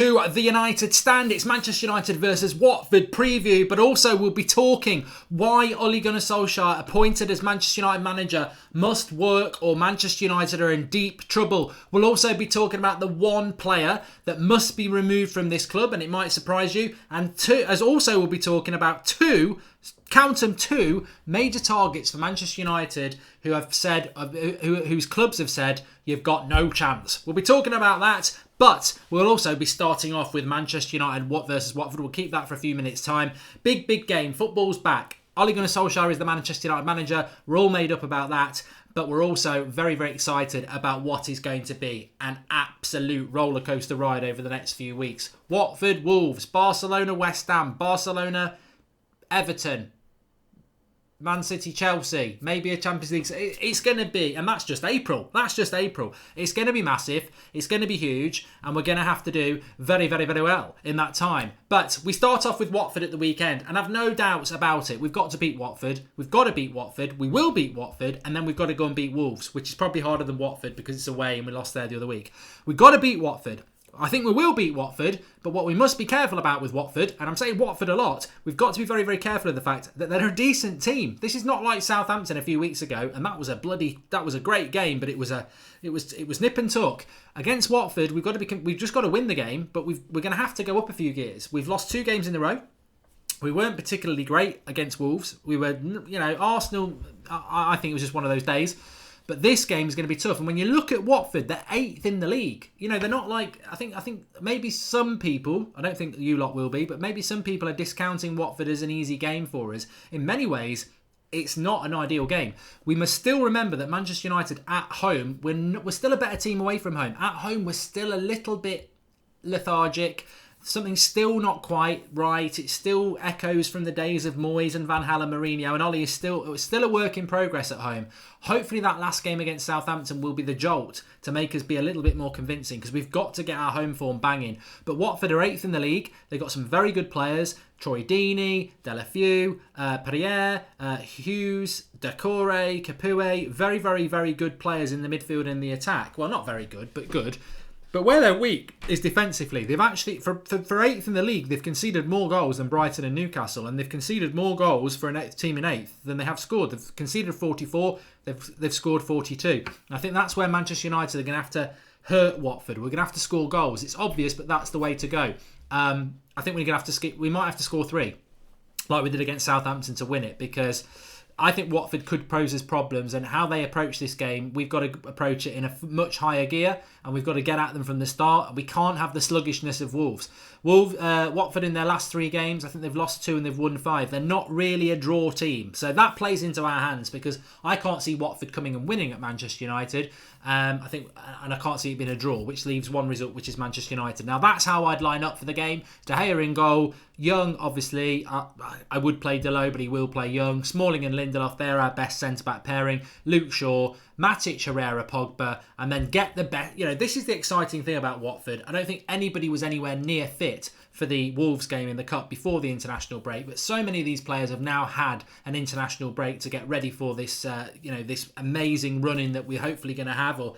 To the United stand, it's Manchester United versus Watford preview, but also we'll be talking why Ole Gunnar Solskjaer, appointed as Manchester United manager, must work or Manchester United are in deep trouble. We'll also be talking about the one player that must be removed from this club, and it might surprise you, and we'll be talking about two major targets for Manchester United who have said, whose clubs have said, you've got no chance. We'll be talking about that. But we'll also be starting off with Manchester United versus Watford. We'll keep that for a few minutes' time. Big game. Football's back. Ole Gunnar Solskjaer is the Manchester United manager. We're all made up about that. But we're also very excited about what is going to be an absolute rollercoaster ride over the next few weeks. Watford, Wolves, Barcelona, West Ham, Barcelona, Everton, Man City, Chelsea, maybe a Champions League. It's going to be, and that's just April. It's going to be massive. It's going to be huge. And we're going to have to do very well in that time. But we start off with Watford at the weekend. And I've no doubts about it. We've got to beat Watford. We will beat Watford. And then we've got to go and beat Wolves, which is probably harder than Watford because it's away and we lost there the other week. We've got to beat Watford. I think we will beat Watford, but what we must be careful about with Watford, and I'm saying Watford a lot, we've got to be very careful of the fact that they're a decent team. This is not like Southampton a few weeks ago, and that was a great game, but it was nip and tuck. Against Watford, we've just got to win the game, but we're going to have to go up a few gears. We've lost 2 games in a row. We weren't particularly great against Wolves. We were, Arsenal, I think it was just one of those days. But this game is going to be tough. And when you look at Watford, they're 8th in the league. They're not like, I think maybe some people, I don't think you lot will be, but maybe some people are discounting Watford as an easy game for us. In many ways, it's not an ideal game. We must still remember that Manchester United at home, we're still a better team away from home. At home, we're still a little bit lethargic. Something's still not quite right. It still echoes from the days of Moyes and Van Gaal and Mourinho, and Ole is still a work in progress at home. Hopefully that last game against Southampton will be the jolt to make us be a little bit more convincing, because we've got to get our home form banging. But Watford are 8th in the league. They've got some very good players. Troy Deeney, Delafeu, Perrier, Hughes, Decore, Capoue. Very good players in the midfield and the attack. Well, not very good, but good. But where they're weak is defensively. They've actually, for 8th in the league, they've conceded more goals than Brighton and Newcastle, and they've conceded more goals for a team in 8th than they have scored. They've conceded 44, they've scored 42. And I think that's where Manchester United are going to have to hurt Watford. We're going to have to score goals. It's obvious, but that's the way to go. I think we're going to have to we might have to score 3, like we did against Southampton, to win it, because I think Watford could pose us problems, and how they approach this game, we've got to approach it in a much higher gear, and we've got to get at them from the start. We can't have the sluggishness of Wolves. Watford in their last 3 games, I think they've lost 2 and they've won 5. They're not really a draw team. So that plays into our hands, because I can't see Watford coming and winning at Manchester United. I can't see it being a draw, which leaves one result, which is Manchester United. Now that's how I'd line up for the game. De Gea in goal. Young, obviously, I would play Delo, but he will play Young. Smalling and Lindelof, they're our best centre-back pairing. Luke Shaw, Matic, Herrera, Pogba, and then get the best. This is the exciting thing about Watford. I don't think anybody was anywhere near fit for the Wolves game in the Cup before the international break, but so many of these players have now had an international break to get ready for this, this amazing run-in that we're hopefully going to have, or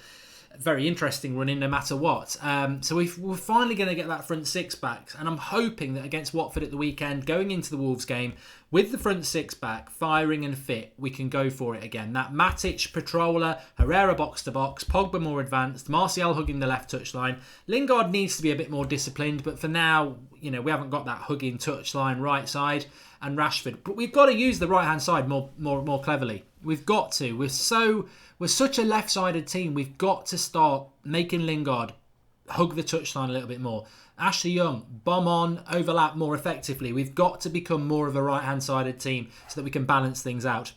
very interesting run-in no matter what. So we're finally going to get that front 6 back, and I'm hoping that against Watford at the weekend, going into the Wolves game, with the front 6 back, firing and fit, we can go for it again. That Matic, Petrola, Herrera box to box, Pogba more advanced, Martial hugging the left touchline. Lingard needs to be a bit more disciplined, but for now, we haven't got that hugging touchline right side, and Rashford. But we've got to use the right hand side more cleverly. We've got to. We're such a left-sided team. We've got to start making Lingard hug the touchline a little bit more. Ashley Young, bomb on, overlap more effectively. We've got to become more of a right-hand-sided team so that we can balance things out.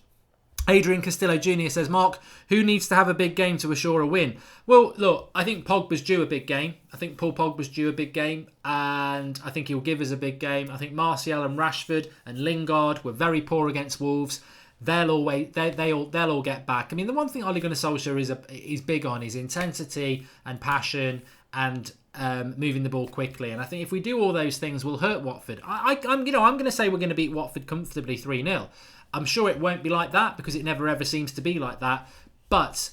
Adrian Castillo Jr. says, Mark, who needs to have a big game to assure a win? Well, look, I think Pogba's due a big game. I think Paul Pogba's due a big game, and I think he'll give us a big game. I think Martial and Rashford and Lingard were very poor against Wolves. They'll all get back. I mean, the one thing Ole Gunnar Solskjaer is big on is intensity and passion and moving the ball quickly. And I think if we do all those things, we'll hurt Watford. I'm going to say we're going to beat Watford comfortably 3-0. I'm sure it won't be like that, because it never ever seems to be like that. But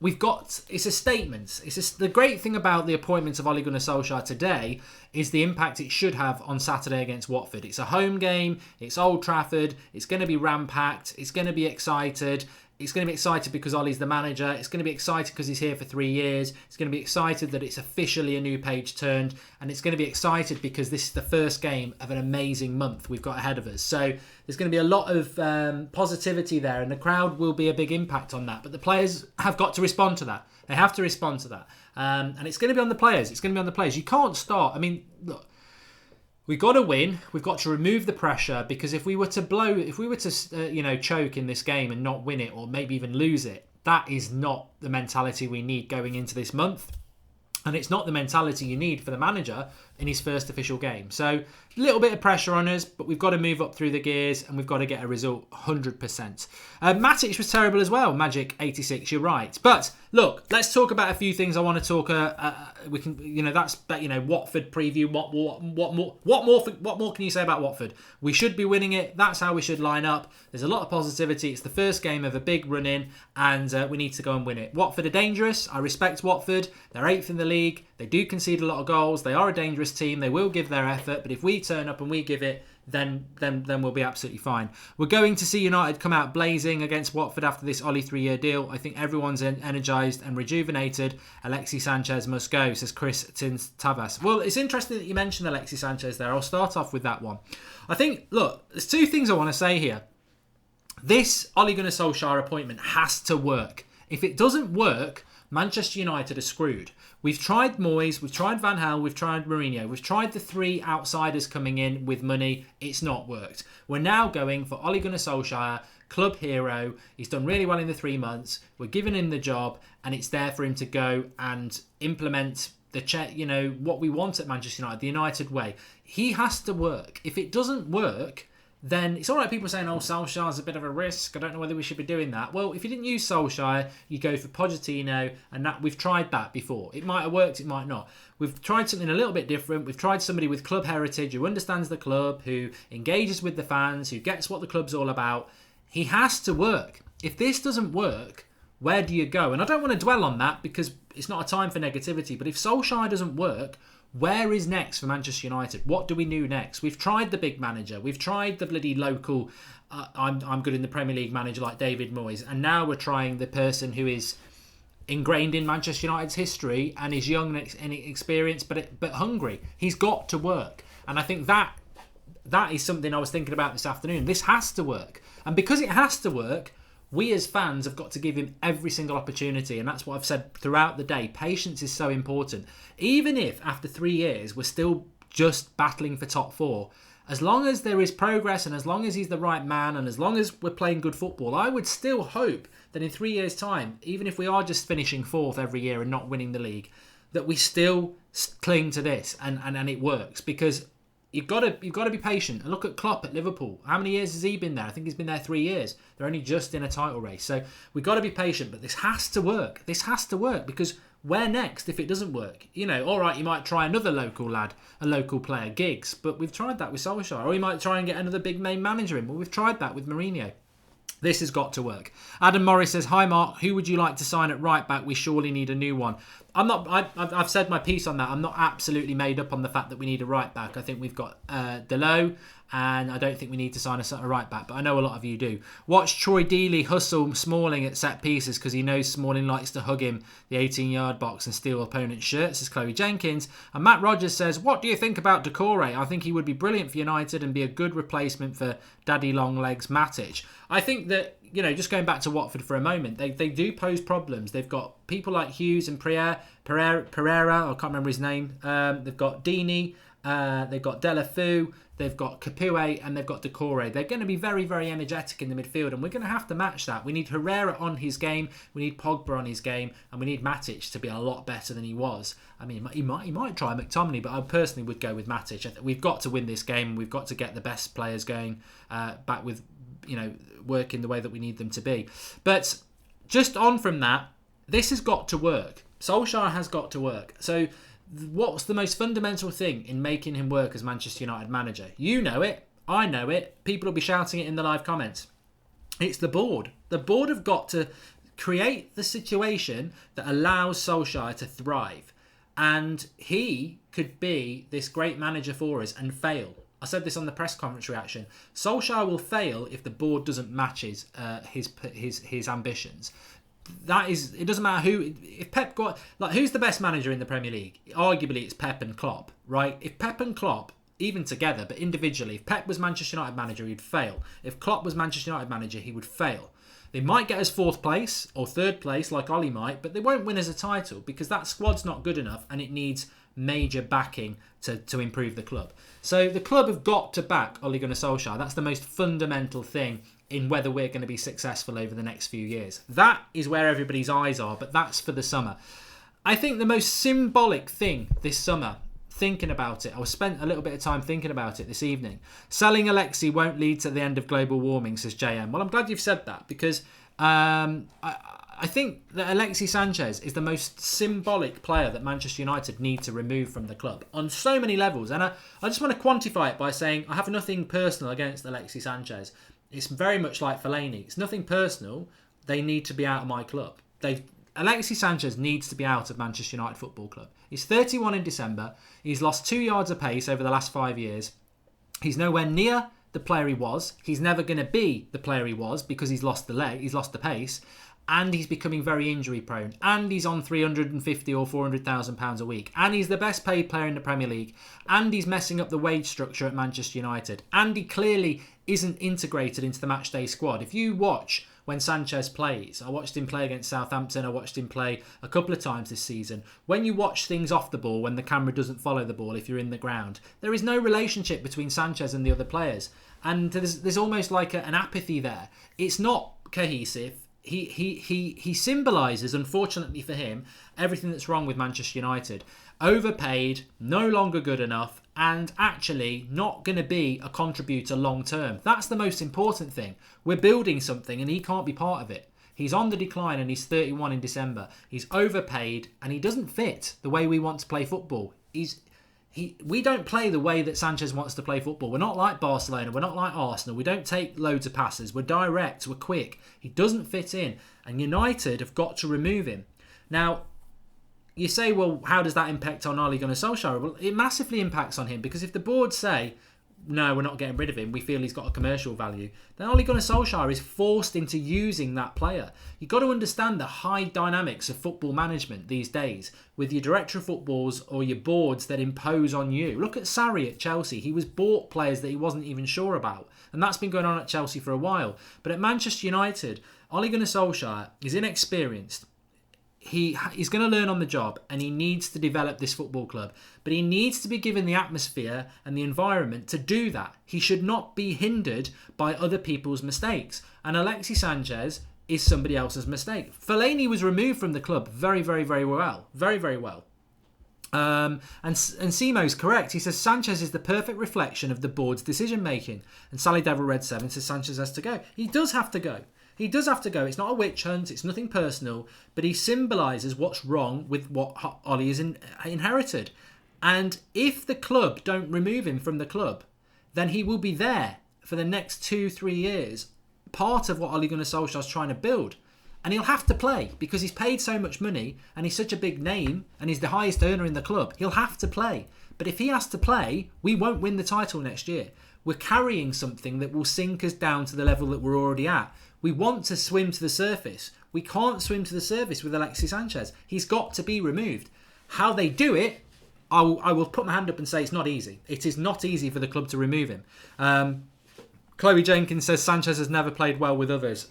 it's a statement. The great thing about the appointment of Ole Gunnar Solskjaer today is the impact it should have on Saturday against Watford. It's a home game. It's Old Trafford. It's going to be ram-packed. It's going to be excited. It's going to be excited because Ollie's the manager. It's going to be excited because he's here for 3 years. It's going to be excited that it's officially a new page turned. And it's going to be excited because this is the first game of an amazing month we've got ahead of us. So there's going to be a lot of positivity there, and the crowd will be a big impact on that. But the players have got to respond to that. They have to respond to that. And it's going to be on the players. It's going to be on the players. You can't start. I mean, look. We've got to win. We've got to remove the pressure, because if we were to choke in this game and not win it, or maybe even lose it, that is not the mentality we need going into this month. And it's not the mentality you need for the manager in his first official game. So a little bit of pressure on us, but we've got to move up through the gears and we've got to get a result 100%. Matic was terrible as well. Magic 86, you're right. But look, let's talk about a few things I want to talk. Watford preview. What more can you say about Watford? We should be winning it. That's how we should line up. There's a lot of positivity. It's the first game of a big run in, and we need to go and win it. Watford are dangerous. I respect Watford. They're 8th in the league. They do concede a lot of goals. They are a dangerous team. They will give their effort, but if we turn up and we give it, then we'll be absolutely fine. We're going to see United come out blazing against Watford after this Ollie 3-year deal. I think everyone's energised and rejuvenated. Alexis Sanchez must go, says Chris Tins-Tavas. Well, it's interesting that you mentioned Alexis Sanchez there. I'll start off with that one. I think, look, there's two things I want to say here. This Ole Gunnar Solskjaer appointment has to work. If it doesn't work, Manchester United are screwed. We've tried Moyes, we've tried Van Gaal, we've tried Mourinho. We've tried the 3 outsiders coming in with money. It's not worked. We're now going for Ole Gunnar Solskjaer, club hero. He's done really well in the 3 months. We're giving him the job, and it's there for him to go and implement what we want at Manchester United, the United way. He has to work. If it doesn't work, then it's all right people saying, Solskjaer's a bit of a risk. I don't know whether we should be doing that. Well, if you didn't use Solskjaer, you go for Pochettino, and that we've tried that before. It might have worked, it might not. We've tried something a little bit different. We've tried somebody with club heritage, who understands the club, who engages with the fans, who gets what the club's all about. He has to work. If this doesn't work, where do you go? And I don't want to dwell on that because it's not a time for negativity, but if Solskjaer doesn't work, where is next for Manchester United? What do we do next? We've tried the big manager. We've tried the bloody local, I'm good in the Premier League manager like David Moyes. And now we're trying the person who is ingrained in Manchester United's history and is young and inexperienced but hungry. He's got to work. And I think that is something I was thinking about this afternoon. This has to work. And because it has to work, we as fans have got to give him every single opportunity, and that's what I've said throughout the day. Patience is so important. Even if after 3 years we're still just battling for top 4, as long as there is progress and as long as he's the right man and as long as we're playing good football, I would still hope that in 3 years' time, even if we are just finishing 4th every year and not winning the league, that we still cling to this and it works, because You've got to be patient. And look at Klopp at Liverpool. How many years has he been there? I think he's been there 3 years. They're only just in a title race. So we've got to be patient. But this has to work. This has to work, because where next if it doesn't work? All right, you might try another local lad, a local player, Giggs. But we've tried that with Solskjaer. Or you might try and get another big name manager in. Well, we've tried that with Mourinho. This has got to work. Adam Morris says, "Hi Mark, who would you like to sign at right back? We surely need a new one." I've said my piece on that. I'm not absolutely made up on the fact that we need a right back. I think we've got Delo, and I don't think we need to sign a right back, but I know a lot of you do. Watch Troy Dealey hustle Smalling at set pieces because he knows Smalling likes to hug him the 18-yard box and steal opponents' shirts, says Chloe Jenkins. And Matt Rogers says, "What do you think about Decore? I think he would be brilliant for United and be a good replacement for Daddy Longlegs Matic." I think that, just going back to Watford for a moment, they do pose problems. They've got people like Hughes and Pereira, I can't remember his name. They've got Deeney, they've got Delafou, they've got Capoue, and they've got Decore. They're going to be very, very energetic in the midfield, and we're going to have to match that. We need Herrera on his game, we need Pogba on his game, and we need Matic to be a lot better than he was. I mean, he might try McTominay, but I personally would go with Matic. We've got to win this game, and we've got to get the best players going back with, working the way that we need them to be. But just on from that, this has got to work. Solskjaer has got to work. So what's the most fundamental thing in making him work as Manchester United manager? You know it. I know it. People will be shouting it in the live comments. It's the board. The board have got to create the situation that allows Solskjaer to thrive. And he could be this great manager for us and fail. I said this on the press conference reaction. Solskjaer will fail if the board doesn't match his ambitions. It doesn't matter who. If Pep who's the best manager in the Premier League? Arguably, it's Pep and Klopp, right? If Pep and Klopp, even together, but individually, if Pep was Manchester United manager, he'd fail. If Klopp was Manchester United manager, he would fail. They might get us 4th place or 3rd place, like Ollie might, but they won't win us a title because that squad's not good enough and it needs major backing to improve the club. So the club have got to back Ole Gunnar Solskjaer. That's the most fundamental thing in whether we're going to be successful over the next few years. That is where everybody's eyes are, but that's for the summer. I think the most symbolic thing this summer, thinking about it, I spent a little bit of time thinking about it this evening. Selling Alexei won't lead to the end of global warming, says JM. Well, I'm glad you've said that because I think that Alexis Sanchez is the most symbolic player that Manchester United need to remove from the club on so many levels. And I just want to quantify it by saying I have nothing personal against Alexis Sanchez. It's very much like Fellaini. It's nothing personal. They need to be out of my club. Alexis Sanchez needs to be out of Manchester United Football Club. He's 31 in December. He's lost 2 yards of pace over the last 5 years. He's nowhere near the player he was. He's never going to be the player he was because he's lost the leg. He's lost the pace. And he's becoming very injury prone. And he's on £350,000 or £400,000 a week. And he's the best paid player in the Premier League. And he's messing up the wage structure at Manchester United. And he clearly isn't integrated into the matchday squad. If you watch when Sanchez plays, I watched him play against Southampton. I watched him play a couple of times this season. When you watch things off the ball, when the camera doesn't follow the ball, if you're in the ground, there is no relationship between Sanchez and the other players. And there's almost like an apathy there. It's not cohesive. He symbolises, unfortunately for him, everything that's wrong with Manchester United. Overpaid, no longer good enough, and actually not going to be a contributor long term. That's the most important thing. We're building something and he can't be part of it. He's on the decline and he's 31 in December. He's overpaid and he doesn't fit the way we want to play football. We don't play the way that Sanchez wants to play football. We're not like Barcelona. We're not like Arsenal. We don't take loads of passes. We're direct. We're quick. He doesn't fit in. And United have got to remove him. Now, you say, well, how does that impact on Ole Gunnar Solskjaer? Well, it massively impacts on him because if the board say, no, we're not getting rid of him, we feel he's got a commercial value, then Ole Gunnar Solskjaer is forced into using that player. You've got to understand the high dynamics of football management these days with your director of footballs or your boards that impose on you. Look at Sarri at Chelsea. He was bought players that he wasn't even sure about. And that's been going on at Chelsea for a while. But at Manchester United, Ole Gunnar Solskjaer is inexperienced. He's going to learn on the job and he needs to develop this football club. But he needs to be given the atmosphere and the environment to do that. He should not be hindered by other people's mistakes. And Alexis Sanchez is somebody else's mistake. Fellaini was removed from the club very, very, very well. Very, very well. And Simo's correct. He says Sanchez is the perfect reflection of the board's decision making. And Sally Devil Red 7 says Sanchez has to go. He does have to go. He does have to go. It's not a witch hunt. It's nothing personal. But he symbolises what's wrong with what Ollie has inherited. And if the club don't remove him from the club, then he will be there for the next 2-3 years, part of what Ole Gunnar Solskjaer is trying to build. And he'll have to play because he's paid so much money and he's such a big name and he's the highest earner in the club. He'll have to play. But if he has to play, we won't win the title next year. We're carrying something that will sink us down to the level that we're already at. We want to swim to the surface. We can't swim to the surface with Alexis Sanchez. He's got to be removed. How they do it, I will put my hand up and say it's not easy. It is not easy for the club to remove him. Chloe Jenkins says Sanchez has never played well with others.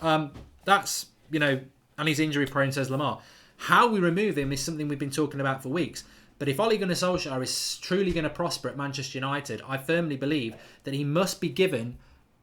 That's, and he's injury prone, says Lamar. How we remove him is something we've been talking about for weeks. But if Ole Gunnar Solskjaer is truly going to prosper at Manchester United, I firmly believe that he must be given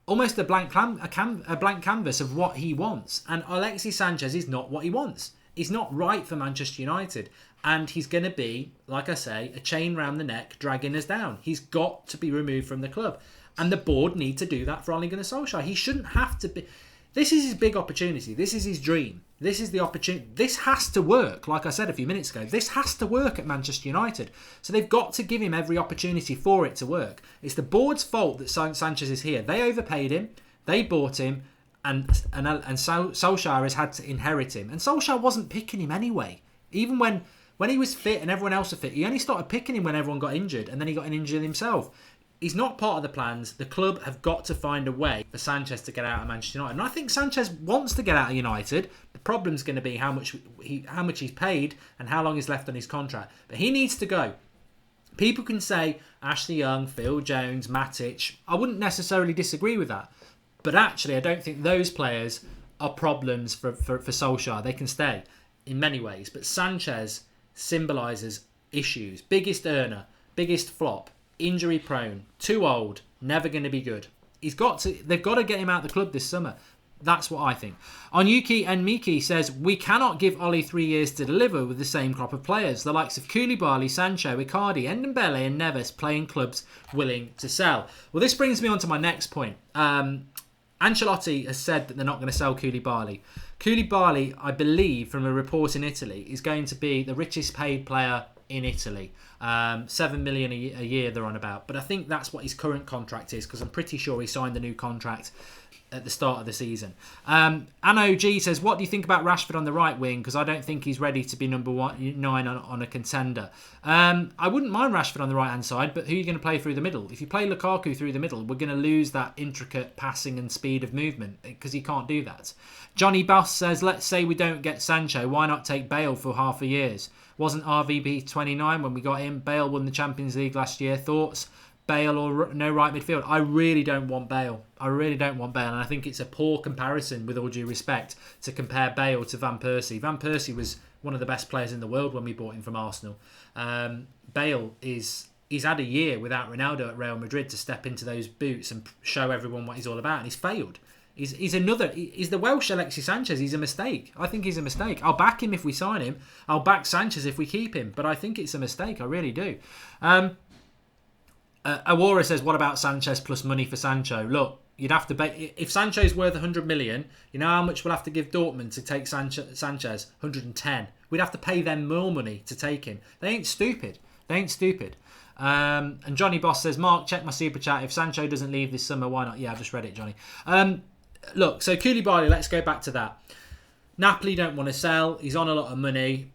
almost a blank canvas of what he wants. And Alexis Sanchez is not what he wants. He's not right for Manchester United. And he's going to be, like I say, a chain round the neck, dragging us down. He's got to be removed from the club. And the board need to do that for Ole Gunnar Solskjaer. He shouldn't have to be. This is his big opportunity. This is his dream. This is the opportunity. This has to work. Like I said a few minutes ago, this has to work at Manchester United. So they've got to give him every opportunity for it to work. It's the board's fault that Sanchez is here. They overpaid him. They bought him. Solskjaer has had to inherit him. And Solskjaer wasn't picking him anyway. Even when he was fit and everyone else was fit, he only started picking him when everyone got injured, and then he got injured himself. He's not part of the plans. The club have got to find a way for Sanchez to get out of Manchester United. And I think Sanchez wants to get out of United. The problem's going to be how much he's paid and how long is left on his contract. But he needs to go. People can say Ashley Young, Phil Jones, Matic. I wouldn't necessarily disagree with that. But actually, I don't think those players are problems for Solskjaer. They can stay in many ways. But Sanchez symbolises issues. Biggest earner, biggest flop. Injury prone, too old, never going to be good. They've got to get him out of the club this summer. That's what I think. Onyuki and Miki says, we cannot give Oli 3 years to deliver with the same crop of players. The likes of Koulibaly, Sancho, Icardi, Ndombele and Neves playing clubs willing to sell. Well, this brings me on to my next point. Ancelotti has said that they're not going to sell Koulibaly. Koulibaly, I believe, from a report in Italy, is going to be the richest paid player in Italy. 7 million a year they're on about, but I think that's what his current contract is, because I'm pretty sure he signed the new contract at the start of the season. Anno G says, what do you think about Rashford on the right wing? Because I don't think he's ready to be number 9 on a contender. I wouldn't mind Rashford on the right hand side, but who are you going to play through the middle? If you play Lukaku through the middle, we're going to lose that intricate passing and speed of movement, because he can't do that. Johnny Buss says, let's say we don't get Sancho, why not take Bale for half a year? Wasn't RVB 29 when we got him? Bale won the Champions League last year. Thoughts? Bale or no right midfield? I really don't want Bale. And I think it's a poor comparison, with all due respect, to compare Bale to Van Persie. Van Persie was one of the best players in the world when we bought him from Arsenal. Bale he's had a year without Ronaldo at Real Madrid to step into those boots and show everyone what he's all about, and he's failed. He's the Welsh Alexis Sanchez. He's a mistake. I think he's a mistake. I'll back him if we sign him. I'll back Sanchez if we keep him. But I think it's a mistake. I really do. Awara says, what about Sanchez plus money for Sancho? Look, you'd have to bet. If Sancho's worth 100 million, you know how much we'll have to give Dortmund to take Sanchez? 110. We'd have to pay them more money to take him. They ain't stupid. And Johnny Boss says, Mark, check my super chat. If Sancho doesn't leave this summer, why not? Yeah, I've just read it, Johnny. Look, so Koulibaly, let's go back to that. Napoli don't want to sell. He's on a lot of money.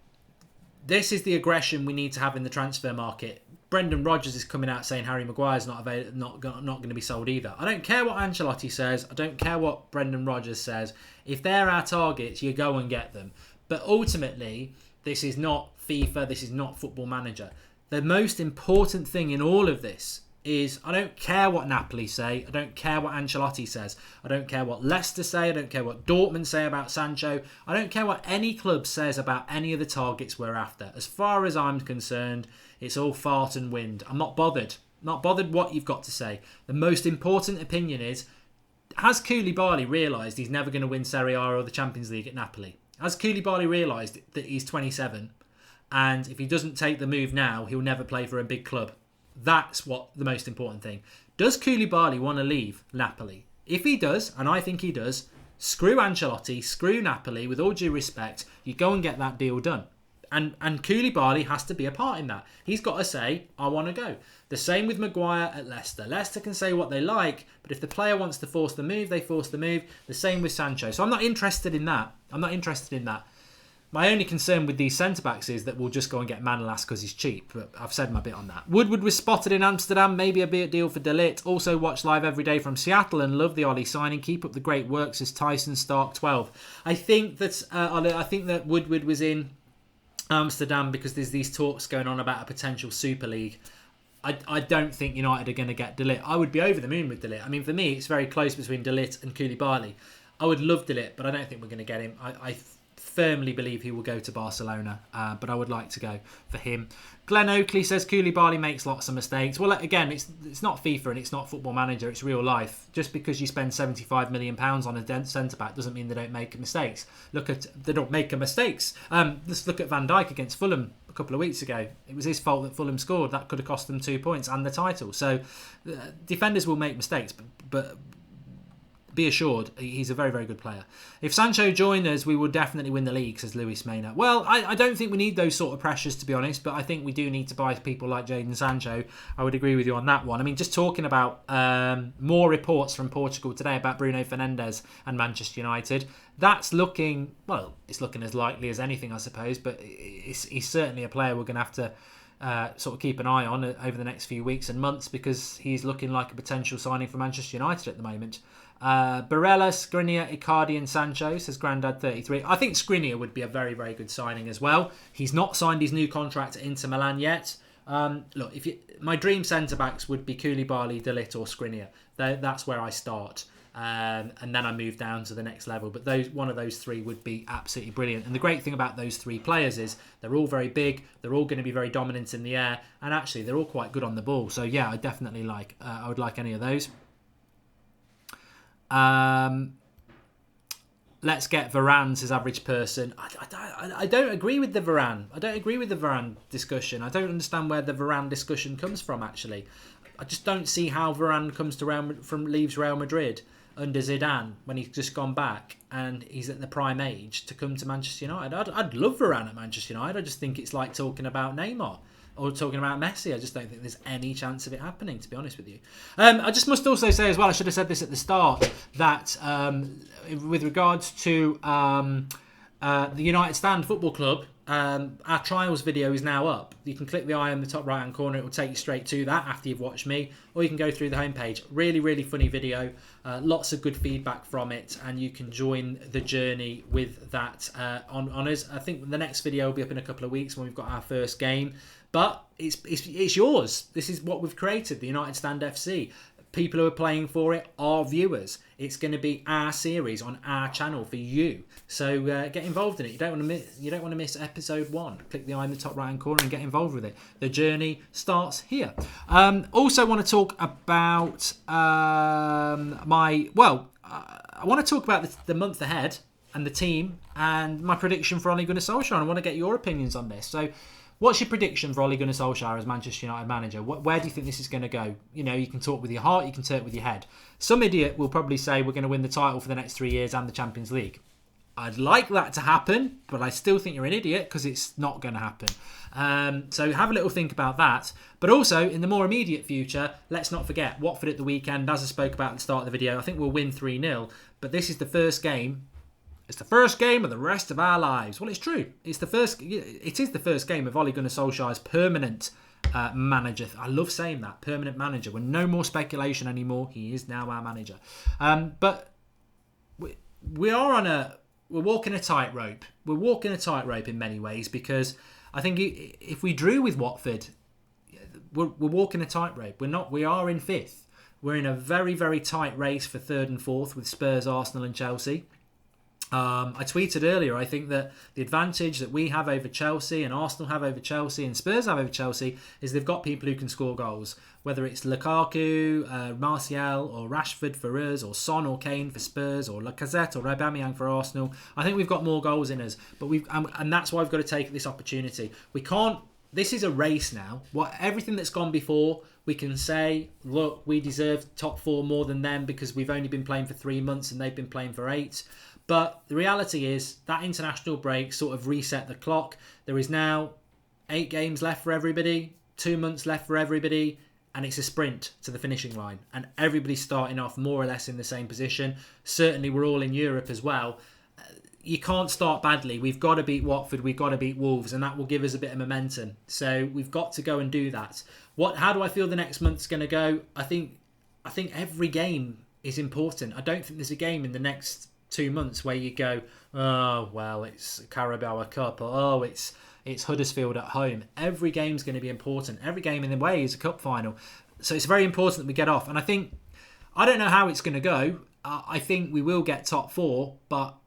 This is the aggression we need to have in the transfer market. Brendan Rodgers is coming out saying Harry Maguire's not going to be sold either. I don't care what Ancelotti says. I don't care what Brendan Rodgers says. If they're our targets, you go and get them. But ultimately, this is not FIFA. This is not Football Manager. The most important thing in all of this is, I don't care what Napoli say. I don't care what Ancelotti says. I don't care what Leicester say. I don't care what Dortmund say about Sancho. I don't care what any club says about any of the targets we're after. As far as I'm concerned, it's all fart and wind. I'm not bothered. Not bothered what you've got to say. The most important opinion is, has Koulibaly realised he's never going to win Serie A or the Champions League at Napoli? Has Koulibaly realised that he's 27 and if he doesn't take the move now, he'll never play for a big club? That's what the most important thing. Does Koulibaly want to leave Napoli? If he does, and I think he does, screw Ancelotti, screw Napoli, with all due respect, you go and get that deal done. And Koulibaly has to be a part in that. He's got to say, I want to go. The same with Maguire at Leicester. Leicester can say what they like, but if the player wants to force the move, they force the move. The same with Sancho. So I'm not interested in that. My only concern with these centre-backs is that we'll just go and get Manolas because he's cheap. But I've said my bit on that. Woodward was spotted in Amsterdam. Maybe a bit deal for De Ligt. Also watch live every day from Seattle and love the Ollie signing. Keep up the great work, says Tyson Stark 12. I think that Woodward was in Amsterdam because there's these talks going on about a potential Super League. I don't think United are going to get De Ligt. I would be over the moon with De Ligt. I mean, for me, it's very close between De Ligt and Koulibaly. I would love De Ligt, but I don't think we're going to get him. I firmly believe he will go to Barcelona, but I would like to go for him. Glenn Oakley says Koulibaly makes lots of mistakes. Well, again, it's not FIFA and it's not Football Manager, it's real life. Just because you spend £75 million on a centre-back doesn't mean they don't make mistakes. They don't make mistakes. Let's look at Van Dijk against Fulham a couple of weeks ago. It was his fault that Fulham scored. That could have cost them 2 points and the title. So defenders will make mistakes, but be assured, he's a very, very good player. If Sancho joined us, we will definitely win the league, says Luis Mena. Well, I don't think we need those sort of pressures, to be honest, but I think we do need to buy people like Jadon Sancho. I would agree with you on that one. I mean, just talking about more reports from Portugal today about Bruno Fernandes and Manchester United. That's looking, well, it's looking as likely as anything, I suppose, but he's certainly a player we're going to have to sort of keep an eye on over the next few weeks and months, because he's looking like a potential signing for Manchester United at the moment. Barella, Skriniar, Icardi and Sancho, says Grandad 33. I think Skriniar would be a very, very good signing as well. He's not signed his new contract at Inter Milan yet. Look, my dream centre-backs would be Koulibaly, De Ligt or Skriniar. That's where I start. And then I move down to the next level. But one of those three would be absolutely brilliant. And the great thing about those three players is they're all very big. They're all going to be very dominant in the air. And actually, they're all quite good on the ball. So yeah, I would like any of those. Let's get Varane, says Average Person. I don't agree with the Varane. I don't agree with the Varane discussion. I don't understand where the Varane discussion comes from, actually. I just don't see how Varane leaves Real Madrid under Zidane when he's just gone back and he's at the prime age to come to Manchester United. I'd love Varane at Manchester United. I just think it's like talking about Neymar or talking about Messi. I just don't think there's any chance of it happening, to be honest with you. I just must also say as well, I should have said this at the start, that with regards to the United Stand Football Club, our trials video is now up. You can click the eye on the top right hand corner. It will take you straight to that after you've watched me, or you can go through the homepage. Really, really funny video. Lots of good feedback from it, and you can join the journey with that on us. I think the next video will be up in a couple of weeks when we've got our first game. But it's yours. This is what we've created, the United Stand FC. People who are playing for it are viewers. It's going to be our series on our channel for you. So get involved in it. You don't want to miss episode 1. Click the eye in the top right hand corner and get involved with it. The journey starts here. Also want to talk about I want to talk about the month ahead and the team and my prediction for Ole Gunnar Solskjaer. I want to get your opinions on this. So, what's your prediction for Ole Gunnar Solskjaer as Manchester United manager? Where do you think this is going to go? You know, you can talk with your heart, you can talk with your head. Some idiot will probably say we're going to win the title for the next 3 years and the Champions League. I'd like that to happen, but I still think you're an idiot because it's not going to happen. So have a little think about that. But also, in the more immediate future, let's not forget Watford at the weekend. As I spoke about at the start of the video, I think we'll win 3-0. But this is the first game. It's the first game of the rest of our lives. Well, it's true. It is the first game of Ole Gunnar Solskjaer's permanent manager. I love saying that, permanent manager. We're no more speculation anymore. He is now our manager. But we're walking a tightrope. We're walking a tightrope in many ways, because I think if we drew with Watford, we're walking a tightrope. We are in 5th. We're in a very, very tight race for 3rd and 4th with Spurs, Arsenal and Chelsea. I tweeted earlier, I think that the advantage that we have over Chelsea and Arsenal have over Chelsea and Spurs have over Chelsea is they've got people who can score goals. Whether it's Lukaku, Martial or Rashford for us, or Son or Kane for Spurs, or Lacazette or Aubameyang for Arsenal. I think we've got more goals in us, but and that's why we've got to take this opportunity. We can't. This is a race now. Everything that's gone before, we can say, look, we deserve top 4 more than them because we've only been playing for 3 months and they've been playing for 8. But the reality is that international break sort of reset the clock. There is now 8 games left for everybody, 2 months left for everybody, and it's a sprint to the finishing line. And everybody's starting off more or less in the same position. Certainly we're all in Europe as well. You can't start badly. We've got to beat Watford, we've got to beat Wolves, and that will give us a bit of momentum. So we've got to go and do that. How do I feel the next month's going to go? I think every game is important. I don't think there's a game in the next 2 months where you go, oh, well, it's Carabao Cup, or oh, it's Huddersfield at home. Every game's going to be important. Every game in a way is a cup final. So it's very important that we get off. And I don't know how it's going to go. I think we will get top 4, but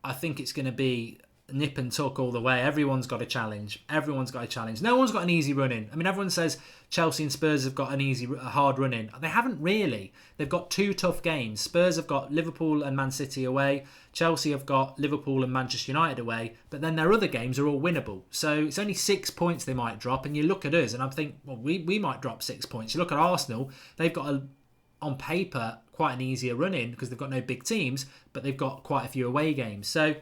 I think it's going to be nip and tuck all the way. Everyone's got a challenge. No one's got an easy run in. I mean, everyone says Chelsea and Spurs have got a hard run in. They haven't really. They've got 2 tough games. Spurs have got Liverpool and Man City away. Chelsea have got Liverpool and Manchester United away. But then their other games are all winnable. So it's only 6 points they might drop. And you look at us and I think, well, we might drop 6 points. You look at Arsenal, they've got on paper, quite an easier run in because they've got no big teams, but they've got quite a few away games. So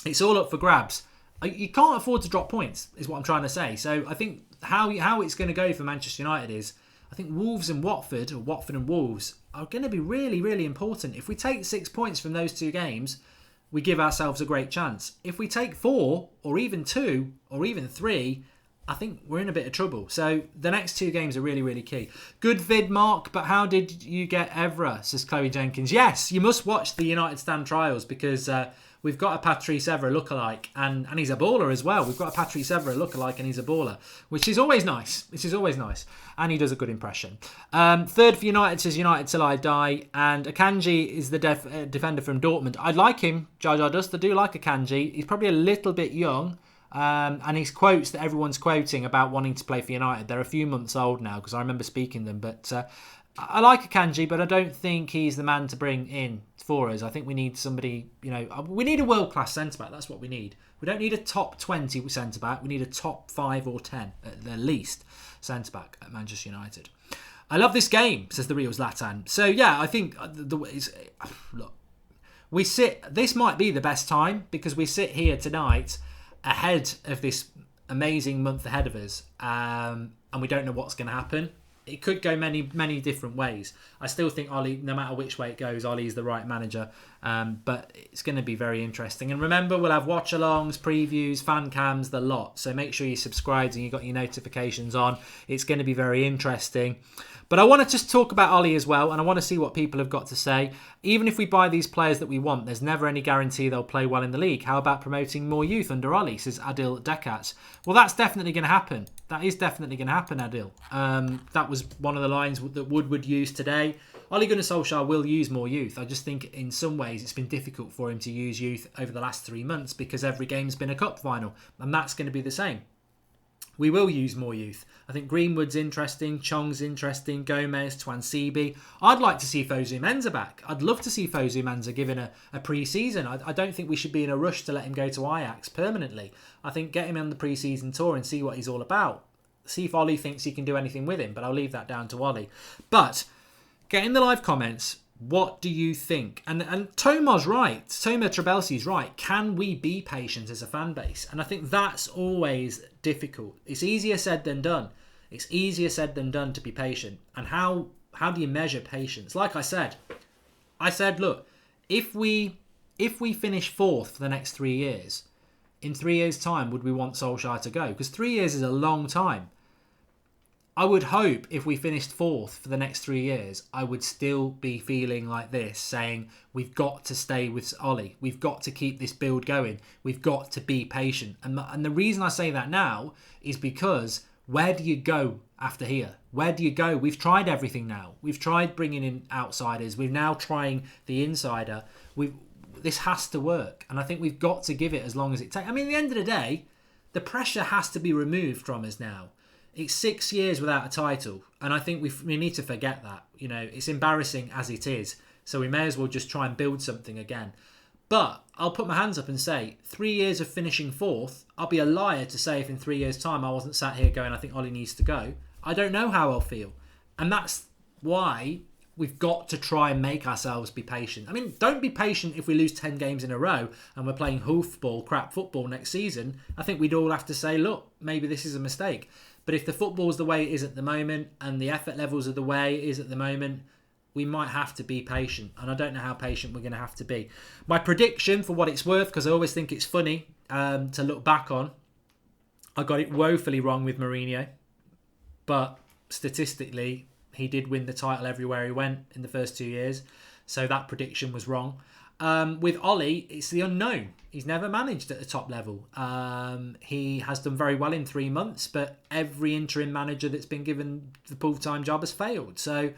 it's all up for grabs. You can't afford to drop points, is what I'm trying to say. So I think how it's going to go for Manchester United is, I think Wolves and Watford, or Watford and Wolves, are going to be really, really important. If we take 6 points from those 2 games, we give ourselves a great chance. If we take 4, or even 2, or even 3, I think we're in a bit of trouble. So the next 2 games are really, really key. Good vid, Mark, but how did you get Evra, says Chloe Jenkins. Yes, you must watch the United Stand trials because we've got a Patrice Evra lookalike, and he's a baller as well. We've got a Patrice Evra lookalike, and he's a baller, which is always nice. Which is always nice. And he does a good impression. Third for United says United till I die, and Akanji is the defender from Dortmund. I like him, Jar Jar Dust. I do like Akanji. He's probably a little bit young. And his quotes that everyone's quoting about wanting to play for United, they're a few months old now because I remember speaking them. But I like Akanji, but I don't think he's the man to bring in for us. I think we need somebody, we need a world-class centre-back. That's what we need. We don't need a top 20 centre-back. We need a top 5 or 10, at the least, centre-back at Manchester United. I love this game, says the real Zlatan. So, yeah, I think, look, this might be the best time because we sit here tonight ahead of this amazing month ahead of us, and we don't know what's going to happen. It could go many, many different ways. I still think Ollie, no matter which way it goes, Ollie's the right manager. But it's going to be very interesting. And remember, we'll have watch-alongs, previews, fan cams, the lot. So make sure you're subscribed and you've got your notifications on. It's going to be very interesting. But I want to just talk about Ollie as well, and I want to see what people have got to say. Even if we buy these players that we want, there's never any guarantee they'll play well in the league. How about promoting more youth under Ollie, says Adil Dekat. Well, that's definitely going to happen. That is definitely going to happen, Adil. That was one of the lines that Woodward used today. Ole Gunnar Solskjaer will use more youth. I just think in some ways it's been difficult for him to use youth over the last 3 months because every game's been a cup final, and that's going to be the same. We will use more youth. I think Greenwood's interesting, Chong's interesting, Gomez, Twansibi. I'd like to see Fosu Mensah back. I'd love to see Fosu Mensah given a pre-season. I don't think we should be in a rush to let him go to Ajax permanently. I think get him on the pre-season tour and see what he's all about. See if Ollie thinks he can do anything with him, but I'll leave that down to Ollie. But get in the live comments. What do you think? And Toma's right. Toma Trebelsi's right. Can we be patient as a fan base? And I think that's always difficult. It's easier said than done. It's easier said than done to be patient. And how do you measure patience? Like I said, look, if we finish fourth for the next 3 years, in 3 years' time, would we want Solskjaer to go? Because 3 years is a long time. I would hope if we finished fourth for the next 3 years, I would still be feeling like this, saying we've got to stay with Ollie. We've got to keep this build going. We've got to be patient. And the reason I say that now is because where do you go after here? Where do you go? We've tried everything now. We've tried bringing in outsiders. We're now trying the insider. This has to work. And I think we've got to give it as long as it takes. I mean, at the end of the day, the pressure has to be removed from us now. It's 6 years without a title, and I think we need to forget that. It's embarrassing as it is, so we may as well just try and build something again. But I'll put my hands up and say, 3 years of finishing fourth, I'll be a liar to say if in 3 years' time I wasn't sat here going, I think Ollie needs to go. I don't know how I'll feel. And that's why we've got to try and make ourselves be patient. I mean, don't be patient if we lose 10 games in a row and we're playing hoofball, crap football next season. I think we'd all have to say, look, maybe this is a mistake. But if the football's the way it is at the moment and the effort levels are the way it is at the moment, we might have to be patient. And I don't know how patient we're going to have to be. My prediction, for what it's worth, because I always think it's funny to look back on, I got it woefully wrong with Mourinho. But statistically, he did win the title everywhere he went in the first 2 years. So that prediction was wrong. With Ollie, it's the unknown. He's never managed at the top level. He has done very well in 3 months, but every interim manager that's been given the full-time job has failed. So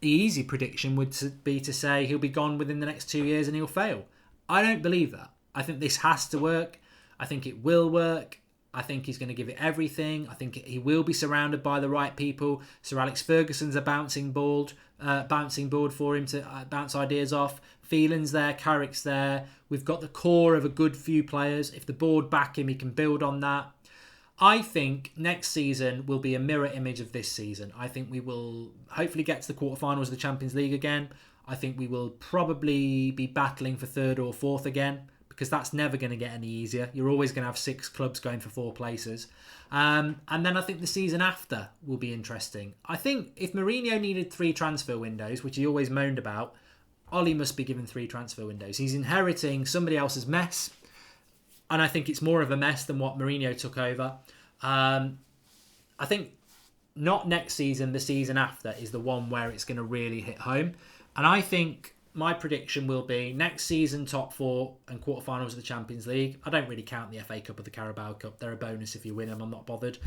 the easy prediction would be to say he'll be gone within the next 2 years and he'll fail. I don't believe that. I think this has to work. I think it will work. I think he's going to give it everything. I think he will be surrounded by the right people. Sir Alex Ferguson's a bouncing board for him to bounce ideas off. Feeling's there, Carrick's there. We've got the core of a good few players. If the board back him, he can build on that. I think next season will be a mirror image of this season. I think we will hopefully get to the quarterfinals of the Champions League again. I think we will probably be battling for third or fourth again, because that's never going to get any easier. You're always going to have 6 clubs going for 4 places. And then I think the season after will be interesting. I think if Mourinho needed 3 transfer windows, which he always moaned about, Ollie must be given 3 transfer windows. He's inheriting somebody else's mess. And I think it's more of a mess than what Mourinho took over. I think not next season, the season after is the one where it's going to really hit home. And I think my prediction will be next season, top 4 and quarterfinals of the Champions League. I don't really count the FA Cup or the Carabao Cup. They're a bonus if you win them. I'm not bothered.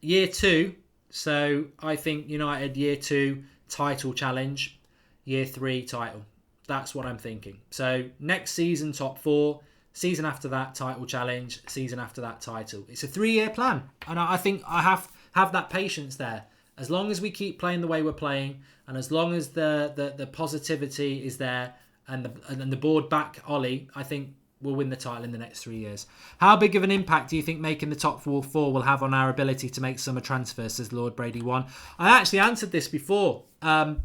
Year 2. So I think United year 2 title challenge. Year 3 title. That's what I'm thinking. So next season, top 4. Season after that, title challenge. Season after that, title. It's a 3-year plan. And I think I have that patience there. As long as we keep playing the way we're playing, and as long as the positivity is there, and the board back Ollie, I think we'll win the title in the next 3 years. How big of an impact do you think making the top 4 will have on our ability to make summer transfers, says Lord Brady 1? I actually answered this before. Well,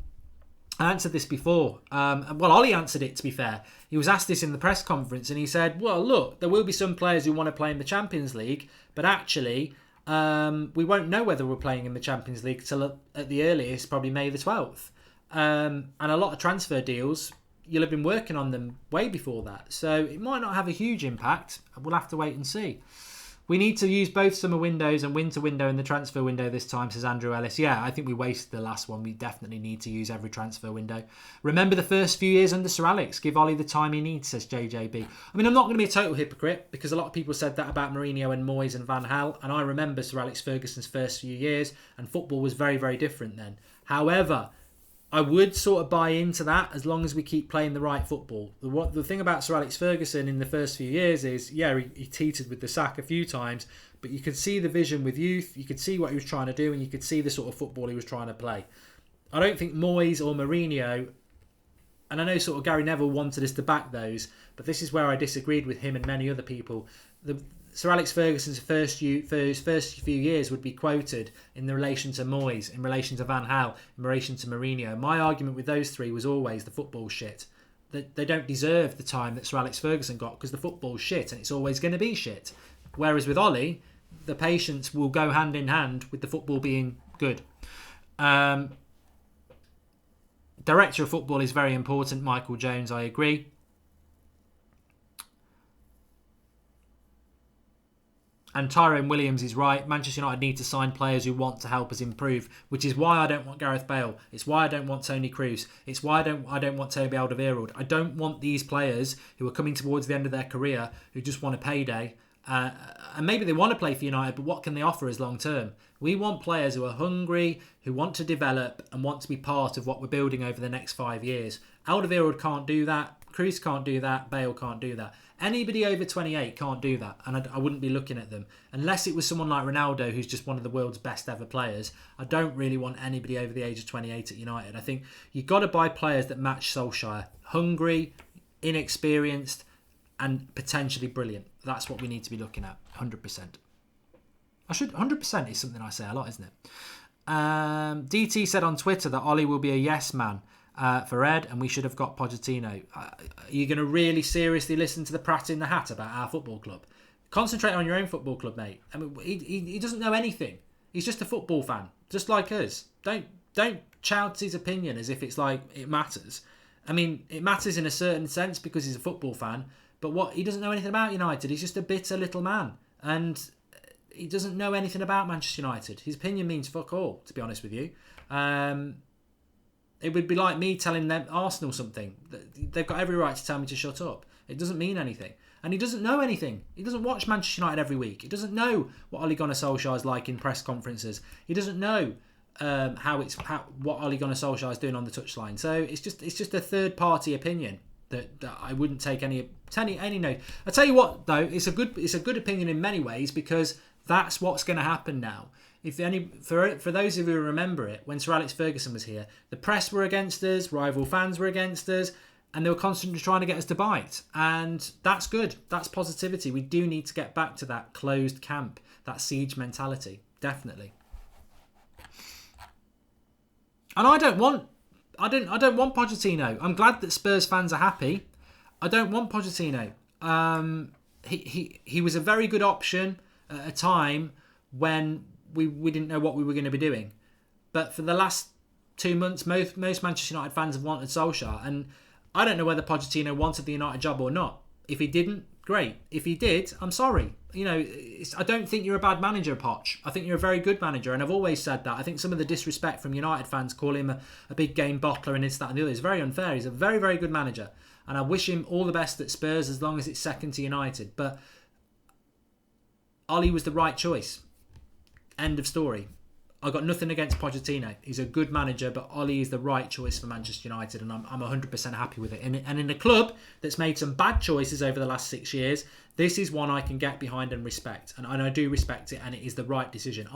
Ollie answered it, to be fair. He was asked this in the press conference, and he said, well, look, there will be some players who want to play in the Champions League, but actually we won't know whether we're playing in the Champions League till at the earliest, probably May the 12th. And a lot of transfer deals, you'll have been working on them way before that. So it might not have a huge impact. We'll have to wait and see. We need to use both summer windows and winter window in the transfer window this time, says Andrew Ellis. Yeah, I think we wasted the last one. We definitely need to use every transfer window. Remember the first few years under Sir Alex. Give Ollie the time he needs, says JJB. I mean, I'm not going to be a total hypocrite, because a lot of people said that about Mourinho and Moyes and Van Gaal. And I remember Sir Alex Ferguson's first few years, and football was very, very different then. However, I would sort of buy into that as long as we keep playing the right football. The thing about Sir Alex Ferguson in the first few years is, yeah, he teetered with the sack a few times, but you could see the vision with youth, you could see what he was trying to do, and you could see the sort of football he was trying to play. I don't think Moyes or Mourinho, and I know sort of Gary Neville wanted us to back those, but this is where I disagreed with him and many other people. Sir Alex Ferguson's first few years would be quoted in relation to Moyes, in relation to Van Gaal, in relation to Mourinho. My argument with those 3 was always the football shit. They don't deserve the time that Sir Alex Ferguson got, because the football's shit and it's always going to be shit. Whereas with Ollie, the patience will go hand in hand with the football being good. Director of football is very important, Michael Jones, I agree. And Tyrone Williams is right. Manchester United need to sign players who want to help us improve, which is why I don't want Gareth Bale. It's why I don't want Toni Kroos. It's why I don't want Toby Alderweireld. I don't want these players who are coming towards the end of their career who just want a payday. And maybe they want to play for United, but what can they offer us long term? We want players who are hungry, who want to develop and want to be part of what we're building over the next 5 years. Alderweireld can't do that. Kroos can't do that. Bale can't do that. Anybody over 28 can't do that, and I wouldn't be looking at them. Unless it was someone like Ronaldo, who's just one of the world's best ever players. I don't really want anybody over the age of 28 at United. I think you've got to buy players that match Solskjaer. Hungry, inexperienced, and potentially brilliant. That's what we need to be looking at, 100%. 100% is something I say a lot, isn't it? DT said on Twitter that Ollie will be a yes man for Ed, and we should have got Pochettino. Are you going to really seriously listen to the prat in the hat about our football club? Concentrate on your own football club, mate. I mean, he doesn't know anything. He's just a football fan, just like us. Don't shout his opinion as if it's like it matters. I mean, it matters in a certain sense because he's a football fan, but he doesn't know anything about United. He's just a bitter little man, and he doesn't know anything about Manchester United. His opinion means fuck all, to be honest with you. It would be like me telling them Arsenal something. They've got every right to tell me to shut up. It doesn't mean anything. And he doesn't know anything. He doesn't watch Manchester United every week. He doesn't know what Ole Gunnar Solskjaer is like in press conferences. He doesn't know what Ole Gunnar Solskjaer is doing on the touchline. So it's just a third party opinion that I wouldn't take any note. I tell you what though, it's a good opinion in many ways, because that's what's going to happen now. For those of you who remember it, when Sir Alex Ferguson was here, the press were against us, rival fans were against us, and they were constantly trying to get us to bite. And that's good. That's positivity. We do need to get back to that closed camp. that siege mentality. Definitely. And I don't want Pochettino. I'm glad that Spurs fans are happy. I don't want Pochettino. He was a very good option at a time when we didn't know what we were going to be doing. But for the last 2 months, most Manchester United fans have wanted Solskjaer. And I don't know whether Pochettino wanted the United job or not. If he didn't, great. If he did, I'm sorry. I don't think you're a bad manager, Poch. I think you're a very good manager, and I've always said that. I think some of the disrespect from United fans, call him a big game bottler and this, that and the other, is very unfair. He's a very, very good manager, and I wish him all the best at Spurs as long as it's second to United. But Ollie was the right choice. End of story. I've got nothing against Pochettino. He's a good manager, but Ollie is the right choice for Manchester United, and I'm 100% happy with it. And in a club that's made some bad choices over the last 6 years, this is one I can get behind and respect. And I do respect it, and it is the right decision.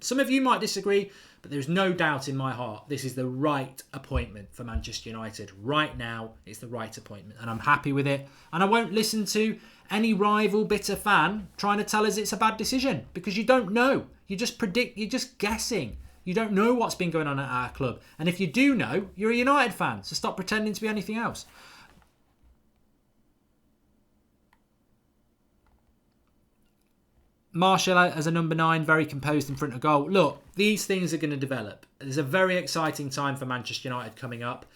Some of you might disagree, but there's no doubt in my heart this is the right appointment for Manchester United. Right now, it's the right appointment, and I'm happy with it. And I won't listen to any rival bitter fan trying to tell us it's a bad decision, because you don't know. You just predict, you're just guessing. You don't know what's been going on at our club. And if you do know, you're a United fan, so stop pretending to be anything else. Martial as a number 9, very composed in front of goal. Look, these things are going to develop. There's a very exciting time for Manchester United coming up.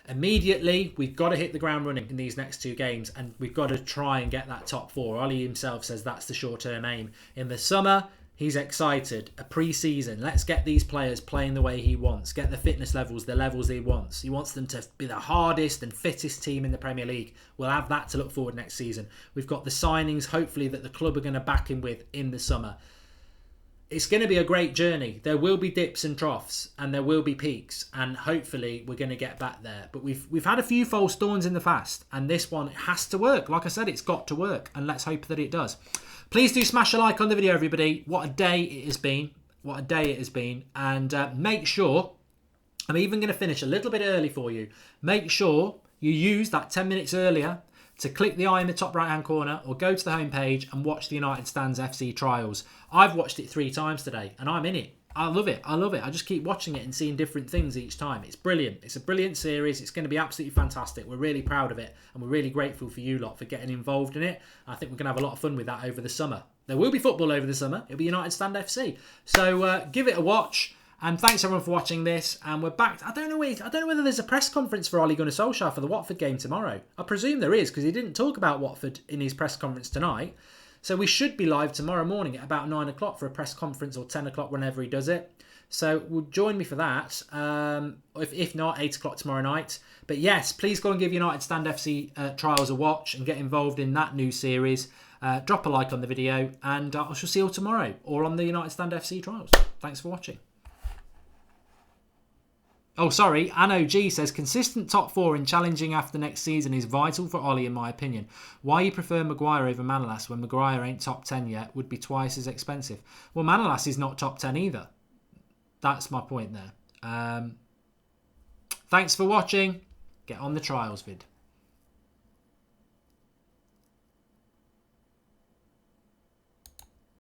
Immediately, we've got to hit the ground running in these next 2 games, and we've got to try and get that top 4. Ollie himself says that's the short-term aim. In the summer, he's excited. A pre-season. Let's get these players playing the way he wants. Get the fitness levels, the levels he wants. He wants them to be the hardest and fittest team in the Premier League. We'll have that to look forward next season. We've got the signings, hopefully, that the club are going to back him with in the summer. It's going to be a great journey. There will be dips and troughs, and there will be peaks, and hopefully we're going to get back there. But we've had a few false dawns in the past, and this one has to work. Like I said, it's got to work, and let's hope that it does. Please do smash a like on the video, everybody. What a day it has been. What a day it has been. And make sure, I'm even going to finish a little bit early for you. Make sure you use that 10 minutes earlier to click the eye in the top right hand corner or go to the homepage and watch the United Stands FC trials. I've watched it 3 times today and I'm in it. I love it. I love it. I just keep watching it and seeing different things each time. It's brilliant. It's a brilliant series. It's going to be absolutely fantastic. We're really proud of it and we're really grateful for you lot for getting involved in it. I think we're going to have a lot of fun with that over the summer. There will be football over the summer. It'll be United Stand FC. So give it a watch. And thanks everyone for watching this. And we're back. I don't know whether there's a press conference for Ole Gunnar Solskjaer for the Watford game tomorrow. I presume there is because he didn't talk about Watford in his press conference tonight. So we should be live tomorrow morning at about 9 o'clock for a press conference, or 10 o'clock whenever he does it. So join me for that. If not, 8 o'clock tomorrow night. But yes, please go and give United Stand FC trials a watch and get involved in that new series. Drop a like on the video and I shall see you all tomorrow or on the United Stand FC trials. Thanks for watching. Oh, sorry. Anno G says, consistent top 4 in challenging after next season is vital for Ollie, in my opinion. Why you prefer Maguire over Manolas when Maguire ain't top 10 yet would be twice as expensive. Well, Manolas is not top 10 either. That's my point there. Thanks for watching. Get on the trials vid.